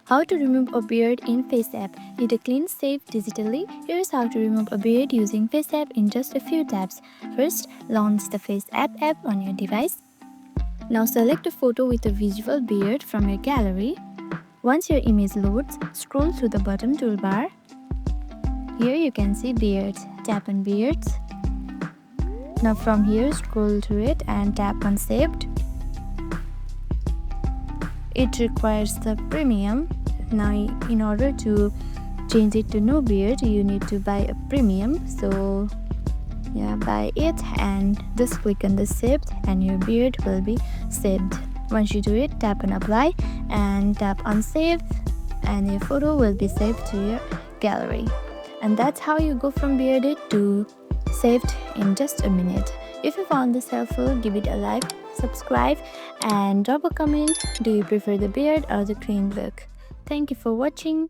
How to remove a beard in FaceApp. Need a clean shave digitally? Here's how to remove a beard using FaceApp in just a few taps. First, launch the FaceApp app on your device. Now select a photo with a visual beard from your gallery. Once your image loads, scroll to the bottom toolbar. Here you can see beards. Tap on beards. Now from here, scroll to it and tap on saved. It requires the premium. Now in order to change it to no beard, you need to buy a premium. So yeah, buy it and just click on the saved and your beard will be saved. Once you do it, tap on apply and tap on save and your photo will be saved to your gallery. And that's how you go from bearded to saved in just a minute. If you found this helpful, give it a like, subscribe and drop a comment. Do you prefer the beard or the clean look? Thank you for watching.